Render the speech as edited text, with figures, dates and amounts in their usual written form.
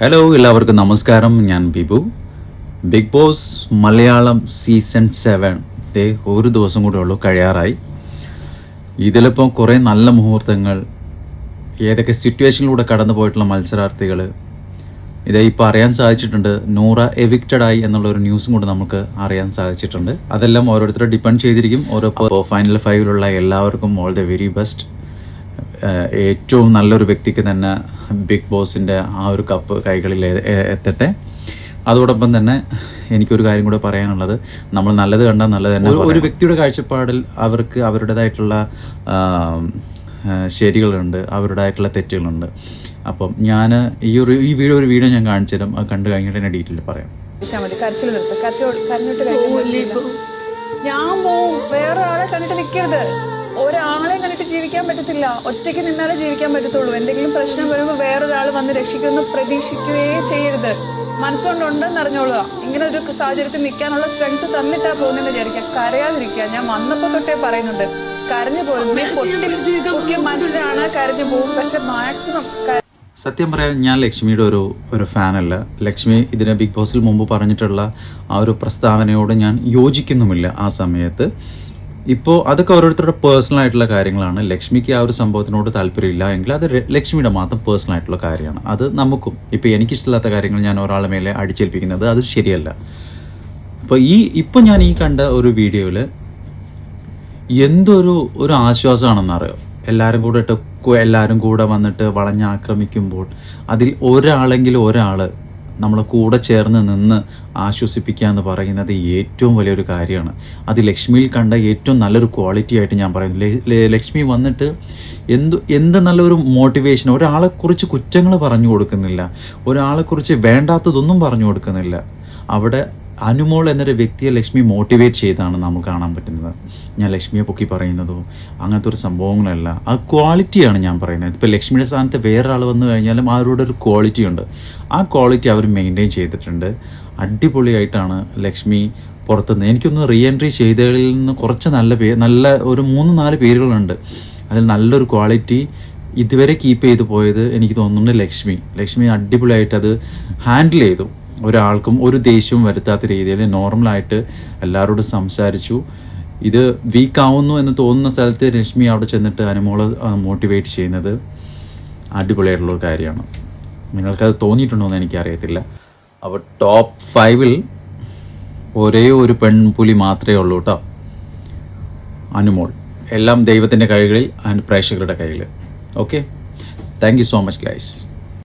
Hello, എല്ലാവർക്കും നമസ്കാരം. ഞാൻ Bibu. Bigg Boss Malayalam season 7 ഒരു ദിവസം കൂടെ ഉള്ളൂ, കഴിയാറായി. ഇതിലിപ്പം കുറേ നല്ല മുഹൂർത്തങ്ങൾ, ഏതൊക്കെ സിറ്റുവേഷനിലൂടെ കടന്നു പോയിട്ടുള്ള മത്സരാർത്ഥികൾ, ഇത് ഇപ്പോൾ അറിയാൻ സാധിച്ചിട്ടുണ്ട്. നൂറ എവിക്റ്റഡായി എന്നുള്ളൊരു ന്യൂസും കൂടെ നമുക്ക് അറിയാൻ സാധിച്ചിട്ടുണ്ട്. അതെല്ലാം ഓരോരുത്തരെ ഡിപ്പെൻഡ് ചെയ്തിരിക്കും. ഓരോ ഫൈനൽ 5-ലുള്ള എല്ലാവർക്കും ഓൾ ദ വെരി ബെസ്റ്റ്. ഏറ്റവും നല്ലൊരു വ്യക്തിക്ക് തന്നെ ബിഗ് ബോസിൻ്റെ ആ ഒരു കപ്പ് കൈകളിൽ എത്തട്ടെ. അതോടൊപ്പം തന്നെ എനിക്കൊരു കാര്യം കൂടെ പറയാനുള്ളത്, നമ്മൾ നല്ലത് കണ്ടാൽ നല്ലത് തന്നെ. ഒരു വ്യക്തിയുടെ കാഴ്ചപ്പാടിൽ അവർക്ക് അവരുടേതായിട്ടുള്ള ശരികളുണ്ട്, അവരുടേതായിട്ടുള്ള തെറ്റുകളുണ്ട്. അപ്പം ഞാൻ ഈ വീഡിയോ ഞാൻ കാണിച്ചു തരാം. അത് കണ്ടു കഴിഞ്ഞിട്ട് തന്നെ ഡീറ്റെയിൽ പറയാം. ഞാൻ പോവും, വേറെ ആളെ കണ്ടിട്ട് നിൽക്കരുത്. ഒരാളെയും കണ്ടിട്ട് ജീവിക്കാൻ പറ്റത്തില്ല. ഒറ്റയ്ക്ക് നിന്നാലേ ജീവിക്കാൻ പറ്റത്തുള്ളൂ. എന്തെങ്കിലും പ്രശ്നം വരുമ്പോൾ വേറൊരാൾ വന്ന് രക്ഷിക്കുമെന്ന് പ്രതീക്ഷിക്കുകയേ ചെയ്യരുത്. മനസ്സുകൊണ്ടുണ്ടെന്ന് അറിഞ്ഞോളുക. ഇങ്ങനെ ഒരു സാഹചര്യത്തിൽ നിൽക്കാനുള്ള സ്ട്രെങ്ത് തന്നിട്ടാ പോകുന്നതെന്ന് വിചാരിക്കുക. കരയാതിരിക്കുക. ഞാൻ വന്നപ്പോ തൊട്ടേ പറയുന്നുണ്ട്, കരഞ്ഞു പോകും. മനുഷ്യരാണ്, കരഞ്ഞു പോകും. പക്ഷെ മാക്സിമം സത്യം പറയാൻ ഞാൻ ലക്ഷ്മിയുടെ ഒരു ഫാനല്ല. ലക്ഷ്മി ഇതിനെ ബിഗ് ബോസിൽ മുമ്പ് പറഞ്ഞിട്ടുള്ള ആ ഒരു പ്രസ്താവനയോട് ഞാൻ യോജിക്കുന്നുമില്ല ആ സമയത്ത്. ഇപ്പോൾ അതൊക്കെ ഓരോരുത്തരുടെ പേഴ്സണൽ ആയിട്ടുള്ള കാര്യങ്ങളാണ്. ലക്ഷ്മിക്ക് ആ ഒരു സംഭവത്തിനോട് താല്പര്യമില്ല എങ്കിൽ അത് ലക്ഷ്മിയുടെ മാത്രം പേഴ്സണൽ ആയിട്ടുള്ള കാര്യമാണ്. അത് നമുക്കും ഇപ്പോൾ എനിക്കിഷ്ടമില്ലാത്ത കാര്യങ്ങൾ ഞാൻ ഒരാളുടെ മേലെ അടിച്ചേൽപ്പിക്കുന്നത് അത് ശരിയല്ല. അപ്പോൾ ഇപ്പം ഞാൻ കണ്ട ഒരു വീഡിയോയിൽ എന്തൊരു ആശ്വാസമാണെന്നറിയോ. എല്ലാവരും കൂടെ വന്നിട്ട് വളഞ്ഞാക്രമിക്കുമ്പോൾ അതിൽ ഒരാൾ നമ്മളെ കൂടെ ചേർന്ന് നിന്ന് ആശ്വസിപ്പിക്കുക എന്ന് പറയുന്നത് ഏറ്റവും വലിയൊരു കാര്യമാണ്. അത് ലക്ഷ്മിയിൽ കണ്ട ഏറ്റവും നല്ലൊരു ക്വാളിറ്റി ആയിട്ട് ഞാൻ പറയുന്നു. ലക്ഷ്മി വന്നിട്ട് എന്ത് നല്ലൊരു മോട്ടിവേഷൻ. ഒരാളെക്കുറിച്ച് കുറ്റങ്ങൾ പറഞ്ഞു കൊടുക്കുന്നില്ല, ഒരാളെക്കുറിച്ച് വേണ്ടാത്തതൊന്നും പറഞ്ഞു കൊടുക്കുന്നില്ല. അവിടെ അനുമോൾ എന്നൊരു വ്യക്തിയെ ലക്ഷ്മി മോട്ടിവേറ്റ് ചെയ്താണ് നമുക്ക് കാണാൻ പറ്റുന്നത്. ഞാൻ ലക്ഷ്മിയെ പൊക്കി പറയുന്നതോ അങ്ങനത്തെ ഒരു സംഭവങ്ങളല്ല, ആ ക്വാളിറ്റിയാണ് ഞാൻ പറയുന്നത്. ഇപ്പോൾ ലക്ഷ്മിയുടെ സ്ഥാനത്ത് വേറൊരാൾ വന്നു കഴിഞ്ഞാലും അവരുടെ ഒരു ക്വാളിറ്റി ഉണ്ട്. ആ ക്വാളിറ്റി അവർ മെയിൻറ്റെയിൻ ചെയ്തിട്ടുണ്ട്. അടിപൊളിയായിട്ടാണ് ലക്ഷ്മി പുറത്തുനിന്ന്. എനിക്കൊന്ന് റീ എൻട്രി ചെയ്തതിൽ നിന്ന് കുറച്ച് നല്ല ഒരു 3-4 പേരുകളുണ്ട്. അതിൽ നല്ലൊരു ക്വാളിറ്റി ഇതുവരെ കീപ്പ് ചെയ്തു പോയത് എനിക്ക് തോന്നുന്നുണ്ട് ലക്ഷ്മി അടിപൊളിയായിട്ട് അത് ഹാൻഡിൽ ചെയ്തു. ഒരാൾക്കും ഒരു ദേഷ്യവും വരുത്താത്ത രീതിയിൽ നോർമലായിട്ട് എല്ലാവരോടും സംസാരിച്ചു. ഇത് വീക്കാവുന്നു എന്ന് തോന്നുന്ന സ്ഥലത്ത് ലക്ഷ്മി അവിടെ ചെന്നിട്ട് അനുമോളെ മോട്ടിവേറ്റ് ചെയ്യുന്നത് അടിപൊളിയായിട്ടുള്ളൊരു കാര്യമാണ്. നിങ്ങൾക്കത് തോന്നിയിട്ടുണ്ടോ എന്ന് എനിക്കറിയത്തില്ല. അപ്പോൾ ടോപ്പ് 5-ൽ ഒരേ ഒരു പെൺപുലി മാത്രമേ ഉള്ളൂ കേട്ടോ, അനുമോൾ. എല്ലാം ദൈവത്തിൻ്റെ കൈകളിൽ, പ്രേക്ഷകരുടെ കയ്യിൽ. Okay, thank you so much guys.